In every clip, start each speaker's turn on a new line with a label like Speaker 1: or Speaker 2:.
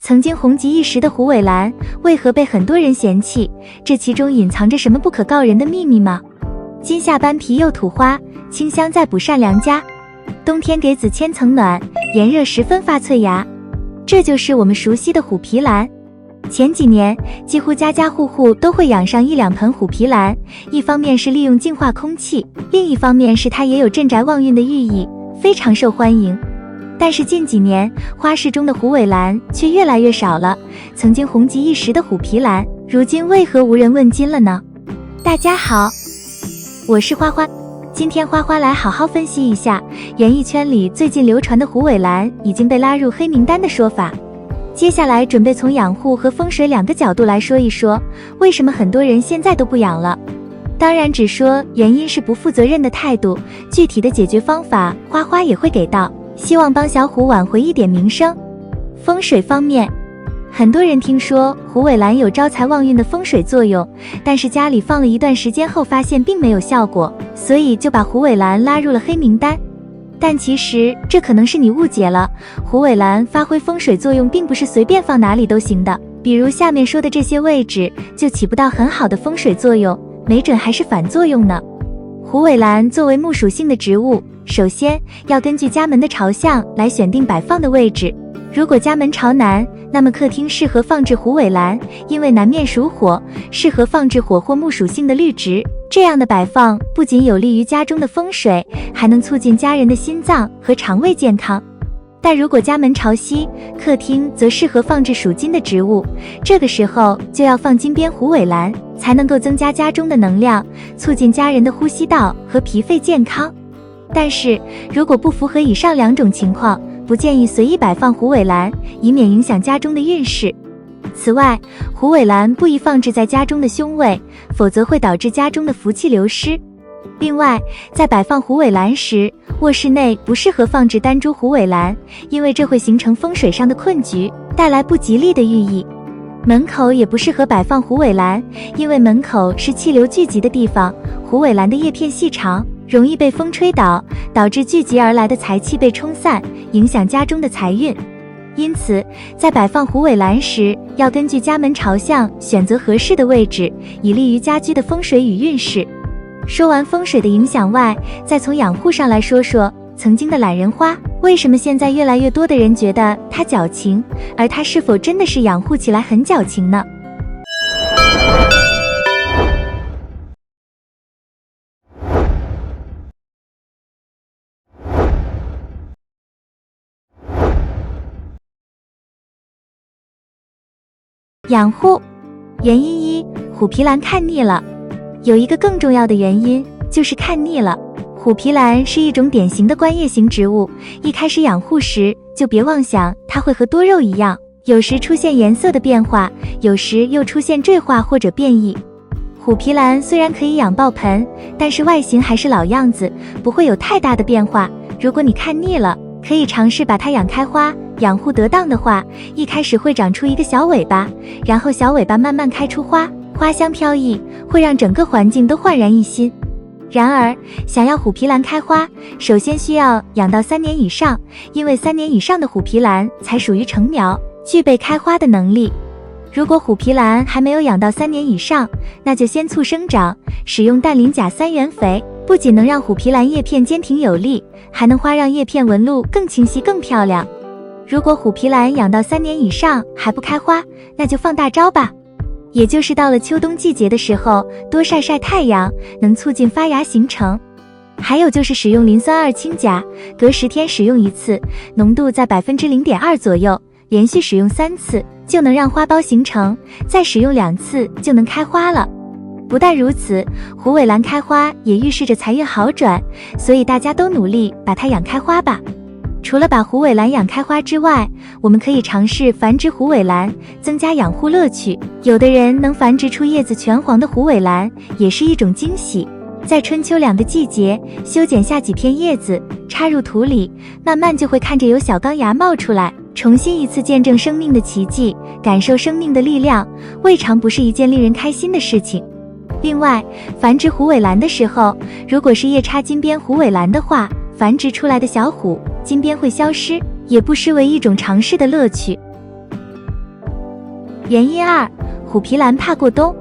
Speaker 1: 曾经红极一时的虎尾兰，为何被很多人嫌弃？这其中隐藏着什么不可告人的秘密吗？今夏斑皮又吐花，清香再补善良家。冬天给子千层暖，炎热时分发脆芽。这就是我们熟悉的虎皮兰。前几年，几乎家家户户都会养上1-2盆虎皮兰，一方面是利用净化空气，另一方面是它也有镇宅旺运的寓意，非常受欢迎。但是近几年，花市中的虎尾兰却越来越少了。曾经红极一时的虎皮兰，如今为何无人问津了呢？大家好，我是花花。今天花花来好好分析一下园艺圈里最近流传的虎尾兰已经被拉入黑名单的说法。接下来准备从养护和风水2个角度来说一说，为什么很多人现在都不养了。当然只说原因是不负责任的态度，具体的解决方法花花也会给到，希望帮小虎挽回一点名声。风水方面，很多人听说虎尾兰有招财旺运的风水作用，但是家里放了一段时间后发现并没有效果，所以就把虎尾兰拉入了黑名单。但其实这可能是你误解了，虎尾兰发挥风水作用并不是随便放哪里都行的，比如下面说的这些位置就起不到很好的风水作用，没准还是反作用呢。虎尾兰作为木属性的植物，首先要根据家门的朝向来选定摆放的位置。如果家门朝南，那么客厅适合放置虎尾兰，因为南面属火，适合放置火或木属性的绿植。这样的摆放不仅有利于家中的风水，还能促进家人的心脏和肠胃健康。但如果家门朝西，客厅则适合放置属金的植物，这个时候就要放金边虎尾兰，才能够增加家中的能量，促进家人的呼吸道和脾肺健康。但是如果不符合以上2种情况，不建议随意摆放虎尾兰，以免影响家中的运势。此外，虎尾兰不宜放置在家中的凶位，否则会导致家中的福气流失。另外，在摆放虎尾兰时，卧室内不适合放置单株虎尾兰，因为这会形成风水上的困局，带来不吉利的寓意。门口也不适合摆放虎尾兰，因为门口是气流聚集的地方，虎尾兰的叶片细长，容易被风吹倒，导致聚集而来的财气被冲散，影响家中的财运。因此，在摆放虎尾兰时，要根据家门朝向选择合适的位置，以利于家居的风水与运势。说完风水的影响外，再从养护上来说说曾经的懒人花，为什么现在越来越多的人觉得它矫情，而它是否真的是养护起来很矫情呢？养护原因1，虎皮兰看腻了。有一个更重要的原因，就是看腻了。虎皮兰是一种典型的观叶型植物，一开始养护时就别妄想它会和多肉一样，有时出现颜色的变化，有时又出现缀化或者变异。虎皮兰虽然可以养爆盆，但是外形还是老样子，不会有太大的变化。如果你看腻了，可以尝试把它养开花。养护得当的话，一开始会长出一个小尾巴，然后小尾巴慢慢开出花，花香飘逸，会让整个环境都焕然一新。然而，想要虎皮兰开花，首先需要养到3年以上，因为3年以上的虎皮兰才属于成苗，具备开花的能力。如果虎皮兰还没有养到3年以上，那就先促生长，使用氮磷钾3元肥，不仅能让虎皮兰叶片坚挺有力，还能让叶片纹路更清晰更漂亮。如果虎皮兰养到3年以上还不开花，那就放大招吧。也就是到了秋冬季节的时候，多晒晒太阳，能促进发芽形成。还有就是使用磷酸2氢钾，隔10天使用1次，浓度在 0.2% 左右，连续使用3次就能让花苞形成，再使用2次就能开花了。不但如此，虎尾兰开花也预示着财运好转，所以大家都努力把它养开花吧。除了把虎尾兰养开花之外，我们可以尝试繁殖虎尾兰，增加养护乐趣。有的人能繁殖出叶子全黄的虎尾兰，也是一种惊喜。在春秋2个季节，修剪下几片叶子，插入土里，慢慢就会看着有小钢芽冒出来，重新一次见证生命的奇迹，感受生命的力量，未尝不是一件令人开心的事情。另外，繁殖虎尾兰的时候，如果是叶插金边虎尾兰的话，繁殖出来的小虎金边会消失，也不失为一种尝试的乐趣。原因2，虎皮兰怕过冬。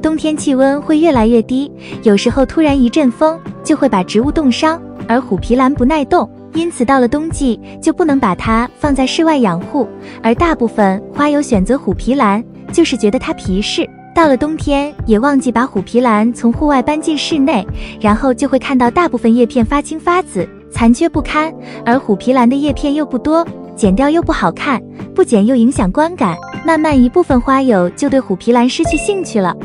Speaker 1: 冬天气温会越来越低，有时候突然一阵风就会把植物冻伤，而虎皮兰不耐冻，因此到了冬季就不能把它放在室外养护。而大部分花友选择虎皮兰，就是觉得它皮实，到了冬天也忘记把虎皮兰从户外搬进室内，然后就会看到大部分叶片发青发紫，残缺不堪。而虎皮兰的叶片又不多，剪掉又不好看，不剪又影响观感，慢慢一部分花友就对虎皮兰失去兴趣了。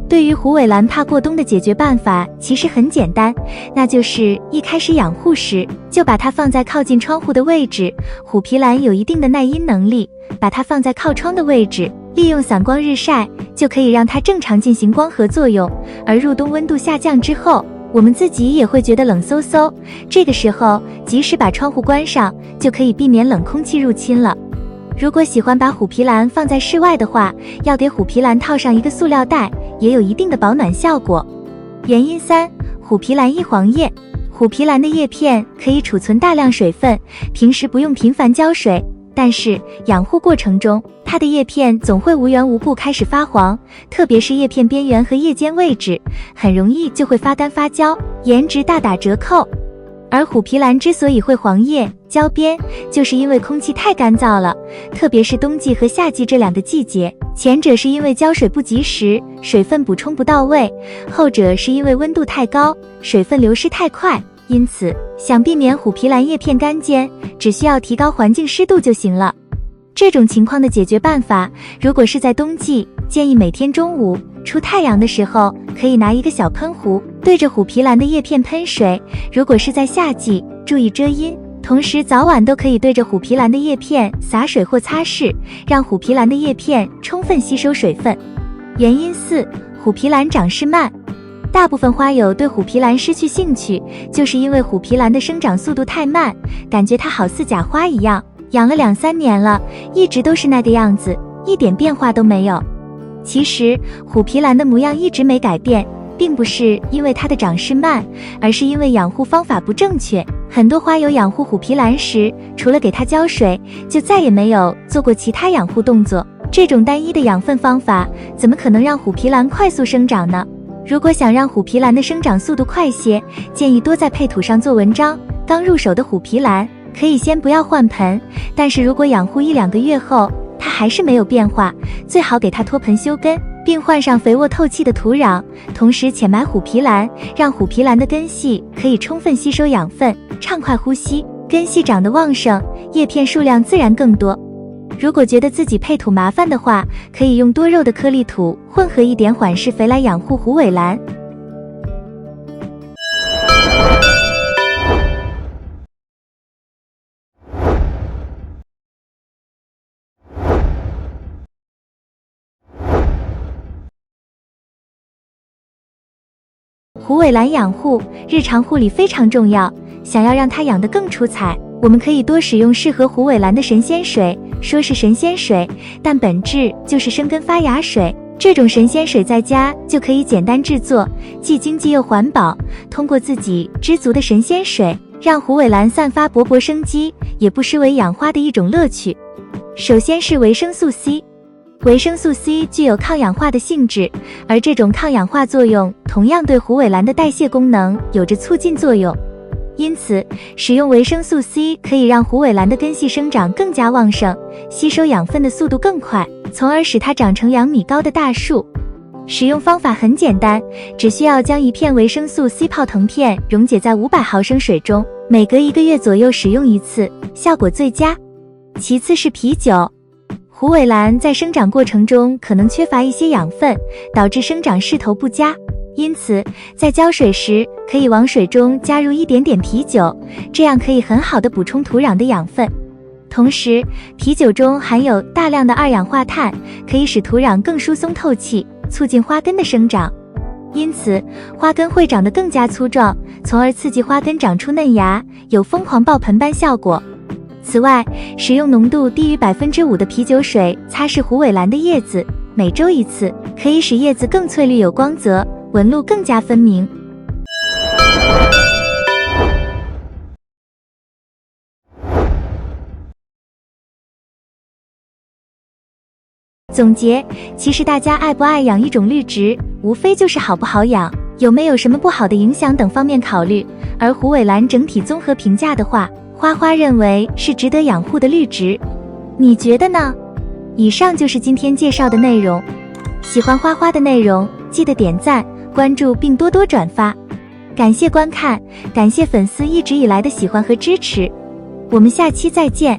Speaker 1: 对于虎尾兰怕过冬的解决办法其实很简单，那就是一开始养护时就把它放在靠近窗户的位置。虎皮兰有一定的耐阴能力，把它放在靠窗的位置，利用散光日晒就可以让它正常进行光合作用。而入冬温度下降之后，我们自己也会觉得冷飕飕，这个时候及时把窗户关上，就可以避免冷空气入侵了。如果喜欢把虎皮兰放在室外的话，要给虎皮兰套上一个塑料袋，也有一定的保暖效果。原因3，虎皮兰易黄叶。虎皮兰的叶片可以储存大量水分，平时不用频繁浇水，但是养护过程中，它的叶片总会无缘无故开始发黄，特别是叶片边缘和叶尖位置，很容易就会发干发焦，颜值大打折扣。而虎皮兰之所以会黄叶、焦边，就是因为空气太干燥了，特别是冬季和夏季这2个季节，前者是因为浇水不及时，水分补充不到位，后者是因为温度太高，水分流失太快。因此，想避免虎皮兰叶片干尖，只需要提高环境湿度就行了。这种情况的解决办法，如果是在冬季，建议每天中午出太阳的时候，可以拿一个小喷壶对着虎皮兰的叶片喷水。如果是在夏季，注意遮阴，同时早晚都可以对着虎皮兰的叶片洒水或擦拭，让虎皮兰的叶片充分吸收水分。原因4，虎皮兰长势慢。大部分花友对虎皮兰失去兴趣，就是因为虎皮兰的生长速度太慢，感觉它好似假花一样，养了2、3年了，一直都是那个样子，一点变化都没有。其实虎皮兰的模样一直没改变，并不是因为它的长势慢，而是因为养护方法不正确。很多花友养护虎皮兰时，除了给它浇水，就再也没有做过其他养护动作。这种单一的养分方法，怎么可能让虎皮兰快速生长呢？如果想让虎皮兰的生长速度快些，建议多在配土上做文章。刚入手的虎皮兰可以先不要换盆，但是如果养护1、2个月后，它还是没有变化，最好给它脱盆修根，并换上肥沃透气的土壤，同时浅埋虎皮兰，让虎皮兰的根系可以充分吸收养分，畅快呼吸，根系长得旺盛，叶片数量自然更多。如果觉得自己配土麻烦的话，可以用多肉的颗粒土混合一点缓释肥来养护虎尾兰。虎尾兰养护，日常护理非常重要，想要让它养得更出彩，我们可以多使用适合虎尾兰的神仙水。说是神仙水，但本质就是生根发芽水。这种神仙水在家就可以简单制作，既经济又环保。通过自己知足的神仙水，让虎尾兰散发勃勃生机，也不失为养花的一种乐趣。首先是维生素 C。维生素 C 具有抗氧化的性质，而这种抗氧化作用同样对虎尾兰的代谢功能有着促进作用。因此，使用维生素 C 可以让虎尾兰的根系生长更加旺盛，吸收养分的速度更快，从而使它长成2米高的大树。使用方法很简单，只需要将1片维生素 C 泡腾片溶解在500毫升水中，每隔1个月左右使用1次，效果最佳。其次是啤酒。虎尾兰在生长过程中可能缺乏一些养分，导致生长势头不佳。因此，在浇水时可以往水中加入一点点啤酒，这样可以很好的补充土壤的养分。同时，啤酒中含有大量的2氧化碳，可以使土壤更疏松透气，促进花根的生长。因此，花根会长得更加粗壮，从而刺激花根长出嫩芽，有疯狂爆盆般效果。此外，使用浓度低于5%的啤酒水擦拭虎尾兰的叶子，每周1次，可以使叶子更翠绿有光泽，纹路更加分明。总结，其实大家爱不爱养一种绿植，无非就是好不好养，有没有什么不好的影响等方面考虑。而虎尾兰整体综合评价的话，花花认为是值得养护的绿植。你觉得呢？以上就是今天介绍的内容。喜欢花花的内容，记得点赞、关注并多多转发。感谢观看，感谢粉丝一直以来的喜欢和支持。我们下期再见。